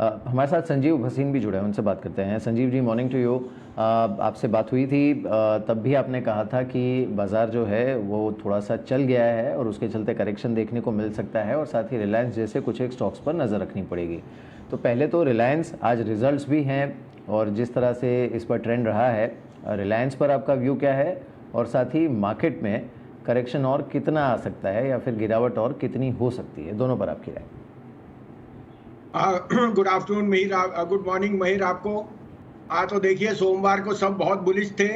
हमारे साथ संजीव भसीन भी जुड़े हैं, उनसे बात करते हैं। Sanjeev ji, morning to you. आपसे बात हुई थी, तब भी आपने कहा था कि बाज़ार जो है वो थोड़ा सा चल गया है और उसके चलते करेक्शन देखने को मिल सकता है और साथ ही रिलायंस जैसे कुछ एक स्टॉक्स पर नज़र रखनी पड़ेगी। तो पहले तो रिलायंस, आज रिजल्ट्स भी हैं और जिस तरह से इस पर ट्रेंड रहा है, रिलायंस पर आपका व्यू क्या है? और साथ ही मार्केट में करेक्शन और कितना आ सकता है या फिर गिरावट और कितनी हो सकती है, दोनों पर आपकी राय। गुड आफ्टरनून महिर, गुड मॉर्निंग महिर आपको। तो देखिए, सोमवार को सब बहुत बुलिश थे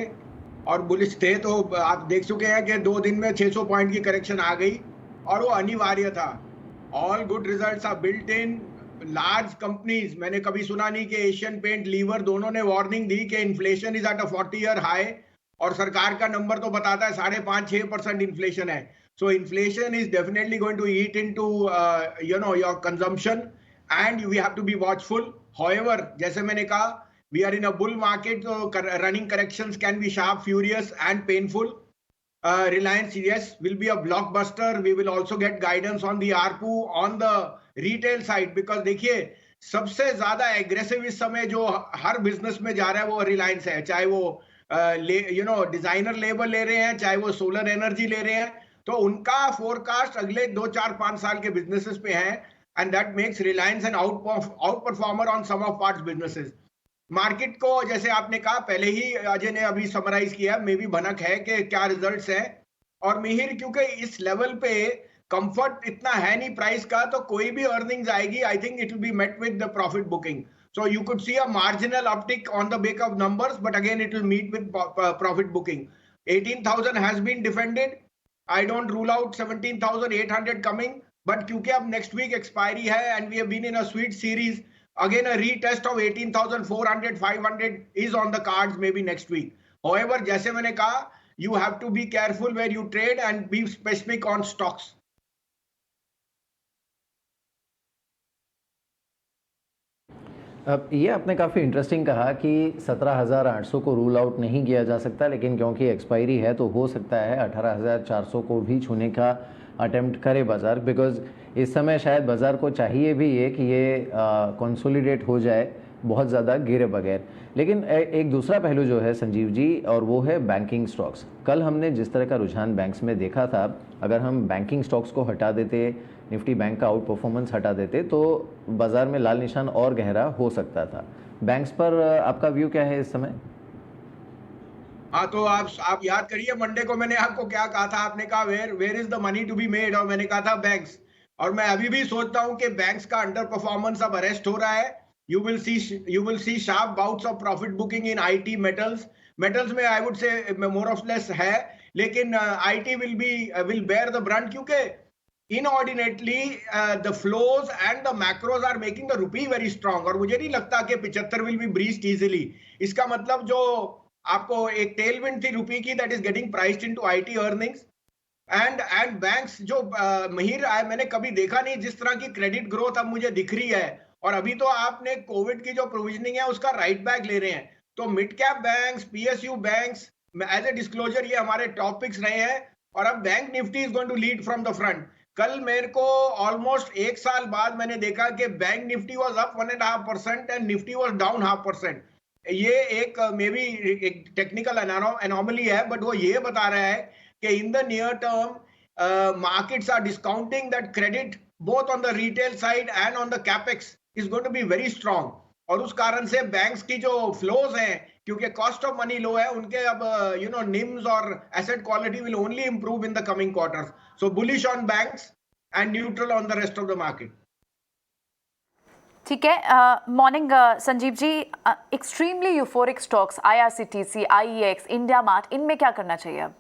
और बुलिश थे तो आप देख चुके हैं कि 2 दिन में 600 पॉइंट की करेक्शन आ गई और वो अनिवार्य था। All good results are built in. Large companies, मैंने कभी सुना नहीं कि एशियन पेंट, लीवर दोनों ने वार्निंग दी कि inflation is at a 40-year high और सरकार का नंबर तो बताता है 5.5-6% इन्फ्लेशन है। So inflation is definitely going to eat into your consumption and we have to be watchful. However, जैसे मैंने कहा, we are in a bull market, so running corrections can be sharp, furious and painful. Reliance, yes, will be a blockbuster. We will also get guidance on the ARPU on the retail side, because देखिए, सबसे ज्यादा aggressive इस समय जो हर business में जा रहा है वो रिलायंस है। चाहे वो डिजाइनर लेबर ले रहे हैं, चाहे वो सोलर एनर्जी ले रहे हैं, तो उनका फोरकास्ट अगले 2 4 5 साल के बिजनेसेस पे है। And that makes Reliance an outperformer on some of parts businesses. Market को जैसे आपने कहा, पहले ही अजय ने अभी समराइज किया, मे भी भनक है कि क्या रिजल्ट्स हैं। और मिहिर, क्योंकि इस लेवल पे कंफर्ट इतना है नहीं प्राइस का, तो कोई भी अर्निंग्स आएगी, I think it will be met with the profit booking. So you could see a marginal uptick on the back of numbers, but again it will meet with profit booking. 18,000 has been defended. I don't rule out 17,800 coming, but क्योंकि अब next week expiry है and we have been in a sweet series, again a retest of 18,400, 500 is on the cards maybe next week. However, जैसे मैंने कहा, you have to be careful where you trade and be specific on stocks. अब ये आपने काफ़ी interesting कहा कि 17,800 को रूल आउट नहीं किया जा सकता, लेकिन क्योंकि एक्सपायरी है तो हो सकता है 18,400 को भी छूने का अटेम्प्ट करे बाज़ार, बिकॉज़ इस समय शायद बाज़ार को चाहिए भी ये कि ये कंसोलिडेट हो जाए बहुत ज़्यादा गिरे बगैर। लेकिन एक दूसरा पहलू जो है संजीव जी, और वो है बैंकिंग स्टॉक्स। कल हमने जिस तरह का रुझान बैंक्स में देखा था, अगर हम बैंकिंग स्टॉक्स को हटा देते, निफ्टी बैंक का आउट परफॉर्मेंस हटा देते, तो बाज़ार में लाल निशान और गहरा हो सकता था। बैंक्स पर आपका व्यू क्या है इस समय? तो आप याद करिए, मंडे को मैंने आपको क्या कहा था। आपने कहा where is the money to be made, और मैंने कहा था बैंक्स। और मैं अभी भी सोचता हूं कि बैंक्स का अंडर परफॉर्मेंस अब अरेस्ट हो रहा है। You will see sharp bouts of profit booking in IT metals में I would say more of less है, लेकिन IT will bear the brunt, क्योंकि inordinately the flows and the macros are making the rupee very strong. और मुझे नहीं लगता कि 75 will be breached easily. इसका मतलब जो आपको एक टेलविंड थी रुपी की, that is getting priced into IT earnings and banks. जो महिर आए, मैंने कभी देखा नहीं जिस तरह की क्रेडिट ग्रोथ अब मुझे दिख रही है। और अभी तो आपने कोविड की जो प्रोविजनिंग है उसका राइट बैक ले रहे हैं। तो mid cap banks, PSU banks, as a disclosure ये हमारे टॉपिक्स रहे हैं। और अब bank Nifty is going to lead from the front. कल मेरे को ऑलमोस्ट 1 साल बाद मैंने देखा कि bank Nifty was up 1.5% and Nifty was down 0.5%। ये एक मे बी एक टेक्निकल एनोमली है, बट वो ये बता रहा है कि in the near term markets are discounting that credit both on the retail side and on the capex is going to be very strong. और उस कारण से बैंक्स की जो फ्लोज हैं, क्योंकि कॉस्ट ऑफ मनी लो है, उनके अब निम्स और asset quality will only improve in the coming quarters. So bullish on banks and neutral on the rest of the market. ठीक है। Morning Sanjeev ji, extremely euphoric stocks IRCTC, IEX, India Mart, इनमें क्या करना चाहिए अब?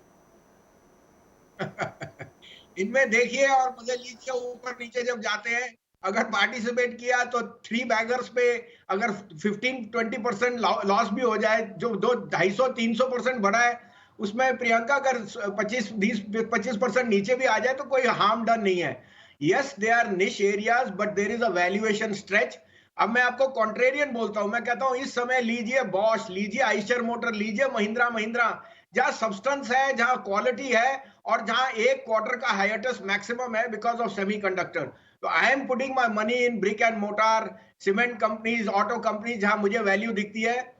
इनमें देखिए और मजे लीजिए, ऊपर नीचे जब जाते हैं। अगर पार्टिसिपेट किया तो 3 बैगर्स पे अगर 15-20% लॉस भी हो जाए, जो 250-300% बढ़ा है, उसमें प्रियंका अगर 25% नीचे भी आ जाए तो कोई हार्म डन नहीं है। Yes, they are niche areas, but there is a valuation stretch. अब मैं आपको कॉन्ट्रेरियन बोलता हूं, मैं कहता हूं इस समय लीजिए बॉश, लीजिए आइशर मोटर, लीजिए महिंद्रा, जहां सब्सटेंस है, जहां क्वालिटी है, और जहां एक क्वार्टर का हाइएटस मैक्सिमम है बिकॉज ऑफ सेमीकंडक्टर। तो I am putting my money in brick and mortar, cement companies, auto companies जहां मुझे वैल्यू दिखती है,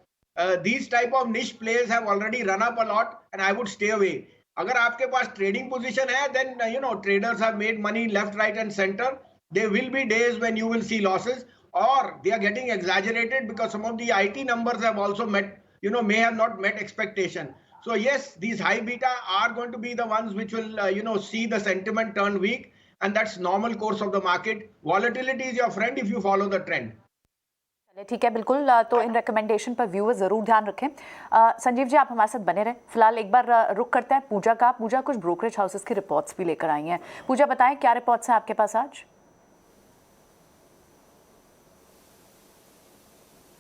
these type of niche players have already run up a lot and I would stay away. अगर आपके पास trading position है, then traders have made money left, right and center. There will be days when you will see losses, or they are getting exaggerated because some of the IT numbers have also met, may have not met expectation. So yes, these high beta are going to be the ones which will, see the sentiment turn weak, and that's normal course of the market. Volatility is your friend if you follow the trend. चलिए ठीक है, बिल्कुल। तो इन recommendation पर viewers ज़रूर ध्यान रखें। संजीव जी, आप हमारे साथ बने रहें। फिलहाल एक बार रुक करते हैं पूजा का। पूजा कुछ ब्रोकरेज हाउसेस की रिपोर्ट्स भी लेकर आई हैं। पूजा, बताएं क्या रिपोर्ट्स हैं आपके पास आज?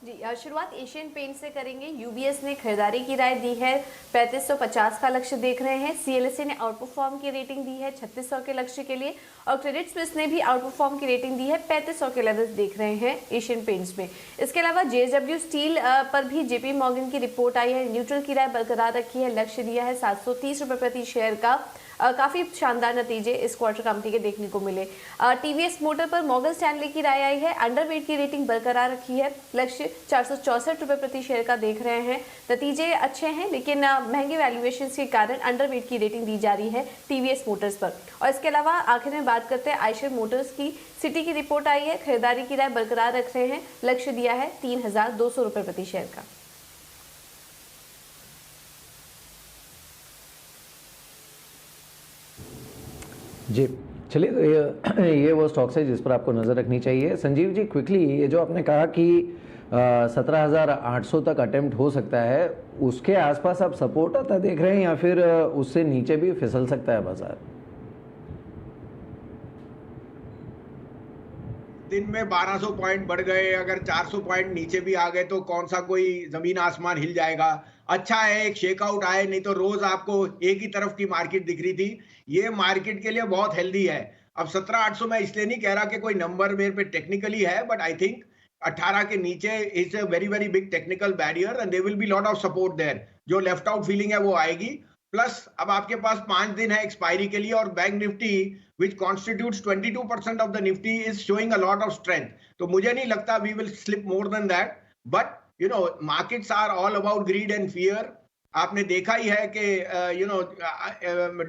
जी, शुरुआत एशियन पेंट से करेंगे। यूबीएस ने खरीदारी की राय दी है, 3550 का लक्ष्य देख रहे हैं। सीएलएसए ने आउट परफॉर्म की रेटिंग दी है 3600 के लक्ष्य के लिए, और क्रेडिट स्विस ने भी आउट परफॉर्म की रेटिंग दी है, 3500 के लेवल्स देख रहे हैं एशियन पेंट्स में। इसके अलावा जेएसडब्ल्यू स्टील पर भी जेपी मॉर्गन की रिपोर्ट आई है, न्यूट्रल की राय बरकरार रखी है, लक्ष्य दिया है 730 रुपये प्रति शेयर का। काफ़ी शानदार नतीजे इस क्वार्टर कंपनी के देखने को मिले। टीवीएस मोटर पर मॉर्गन स्टैनली की राय आई है, अंडरवेट की रेटिंग बरकरार रखी है, लक्ष्य 464 रुपये प्रति शेयर का देख रहे हैं। नतीजे अच्छे हैं, लेकिन महंगे वैल्यूएशन के कारण अंडरवेट की रेटिंग दी जा रही है टीवीएस मोटर्स पर। और इसके अलावा आखिर में बात करते हैं आयशर मोटर्स की। सिटी की रिपोर्ट आई है, खरीदारी की राय बरकरार रख रहे हैं, लक्ष्य दिया है 3200 रुपये प्रति शेयर का। जी चलिए, ये वो स्टॉक्स है जिस पर आपको नज़र रखनी चाहिए। संजीव जी, क्विकली, ये जो आपने कहा कि 17,800 तक अटेम्प्ट हो सकता है, उसके आसपास आप सपोर्ट आता देख रहे हैं या फिर उससे नीचे भी फिसल सकता है बाजार? दिन में 1200 पॉइंट बढ़ गए, अगर 400 पॉइंट नीचे भी आ गए तो कौन सा कोई जमीन आसमान हिल जाएगा। अच्छा है एक शेकआउट आए, नहीं तो रोज आपको एक ही तरफ की मार्केट दिख रही थी। ये मार्केट के लिए बहुत हेल्दी है। अब 17,800 मैं इसलिए नहीं कह रहा कि कोई नंबर मेरे पे टेक्निकली है, बट आई थिंक 18 के नीचे is a very very big technical barrier and there will be lot of support there. जो लेफ्ट आउट फीलिंग है वो आएगी। प्लस अब आपके पास 5 दिन है एक्सपायरी के लिए, और bank Nifty which constitutes 22% of the nifty is showing a lot of strength. तो मुझे नहीं लगता we will slip more than that, but markets are all about greed and fear. आपने देखा ही है कि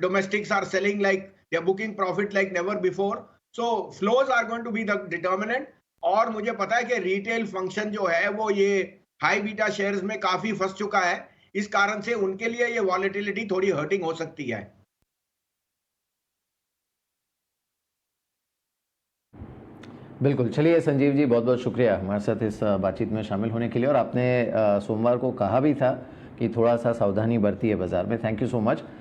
domestics are selling like they are booking profit like never before. So flows are going to be the determinant. और मुझे पता है कि retail function जो है वो ये high beta shares में काफी फंस चुका है। इस कारण से उनके लिए ये volatility थोड़ी hurting हो सकती है। बिल्कुल। चलिए संजीव जी, बहुत बहुत शुक्रिया हमारे साथ इस बातचीत में शामिल होने के लिए। और आपने सोमवार को कहा भी था कि थोड़ा सा सावधानी बरती है बाजार में। Thank you so much.